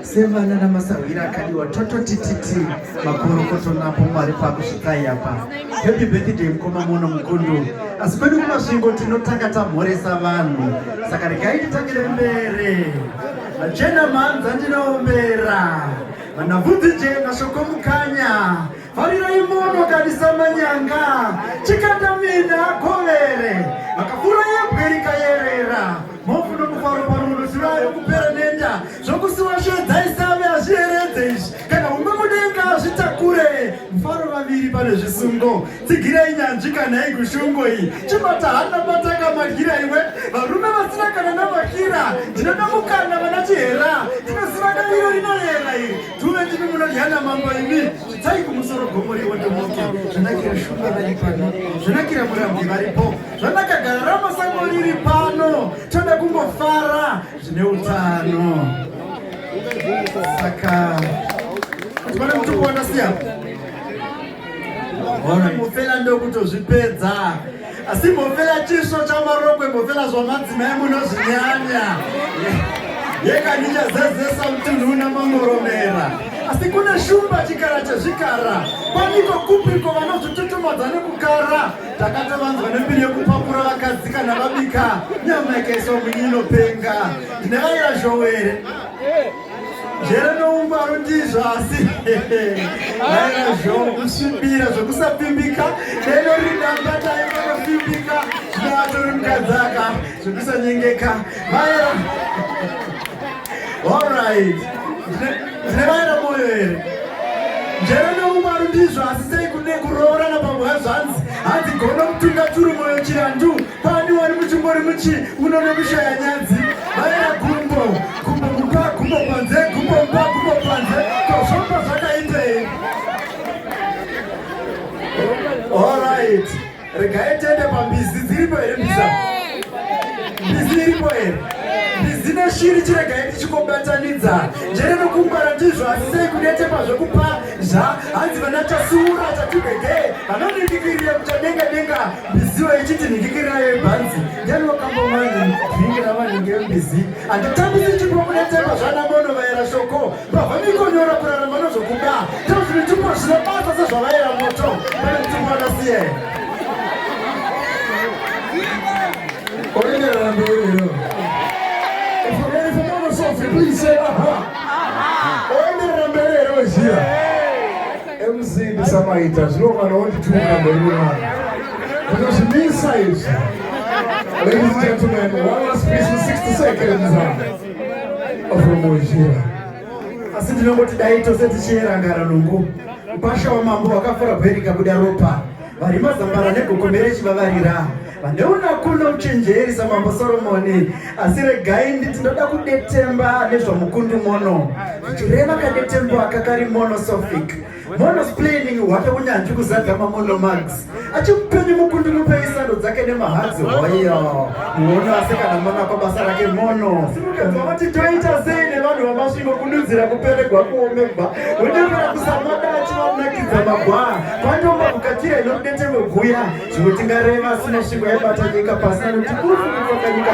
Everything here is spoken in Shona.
Sevana na masawira kadi watoto tititi makorokoto napo mari pakushikai hapa. Happy birthday mkoma mono mkundu. Asipeni kuma shingo tinotaka tamoresa vanhu. Saka regai titangire mbere. Achena manza ndinombera. Vanavudzi je mashoko mukanya. Farira imono kadisa manyanga. Chikandamina kovere. Makafura yebweri kayerera. Mofu no kufaro paruno surayo kupera nenda. Zokusiwa shedza isave azvieredzeishi. Kana umwe mudenga azvitakure. Mfaro vaviri pane zvisungo. Tsigirei nyanzvi kana igushungo iyi. Chibata hana bataka magira iwe. Varume vasina kana namakira. Ndinoda mukana vanachihera. Tinoziva daliro rinoyera iri. Tuve ndimi munodyana mambo imi. Zvitsai kumusoro gomori wondomoke. Zvanakira shumba vari pano. Zvanakira murambi varipo. Zvanakagara ramasango riri pano. Toda kungofara zvine utano. Saka tibane mutuku wanasiya. Ona mufela ndokutozvipedza. Asi mufela chisvo chamarokwe mufela zvamadzimai munozvinyanya. Yeka nichazezesa mutunhu una mangoromera. Asi kuna shumba chikara chezvikara. Paniko kupiko vanozvitutumadza nekukara. Takata vanhu vanembiri yekupapura vakadzi kana vabika. Nyama ikaiswa munyinopenga. Ndinevayira zhowere. Jere noungwaro ndizvo asi. Vayira zhowo kusvibira zvokusapimbika. Neno ridambata inonopimbika. Zvinovatori mukadzaka. Zvokusanyengeka. Vayira. Alright. Ndinevayira moyo here. Jere noungwaro ndizvo asi sei kune kuroorana pamwe zvanzi. Hanzi gono mutunga turi moyo chirandu. Pani wari muchimbori muchi unono kushaya nyadzi. Vayira gumbo. Gumbo mupa, gumbo panze, gumbo mupa, gumbo panze. Kozvomba zvakaitei. Alright. Regai tende pambizi dziripo here mbisa. Mbizi iripo here. Mbizi neshiri chiregai tichikobatanidza. Njere nokungwara ndizvo asi sei kunetepa zvokupa zha. Hanzi vanachasura chatugege. Vanoningikirira muchadenga. Mbiziwo ichiti ningikirirai bhanzi. Ndiani wakambomwani kuningira vanhu ngembizi. Handitambisi chiprokunetepa zvanamono vaira shoko. Pavhanikonyora kurarama nozvokuda. Tazvinitupo zvinobasa sezvavaira moto. Pane mutumbo anasiye. Orengerera mberi. If you're ready for more softly, please say aha. Orengerera mberi ozia. MC bisamaita zvinova nokutuka mberi mwana. Because in these sides, ladies and gentlemen, one last piece in 60 seconds of Romojira. Asi ndinongoti dai tose tichierangara nungu. Pasha wamambo wakafura bheri kabuda ropa. Vari mazambara negokomere chivavarira. Vandeona kuna uchenjeri samambo Solomoni. Asi regai nditi ndoda kudetemba nezvamukundu mono. Zvichireva kadetembo akakari monosophic. Monosplaining wake unyanzvi kuzadzama monomax. Achimupenyu mukundu nupeisando dzake nemahadzi hoyo. Muono asekana mwana kwa basa rake mono. Simukenzwa vati toita sei nevanhu vamasvingo kundudzira kuperegwa kuomegwa. Wendevera kusamada achivanakidza magwa. Pandomba kukatira inokudetembo guya. Zvimwe tingareva sina shingo yaibata nyika pasina kuti kufu kutsoka nyika.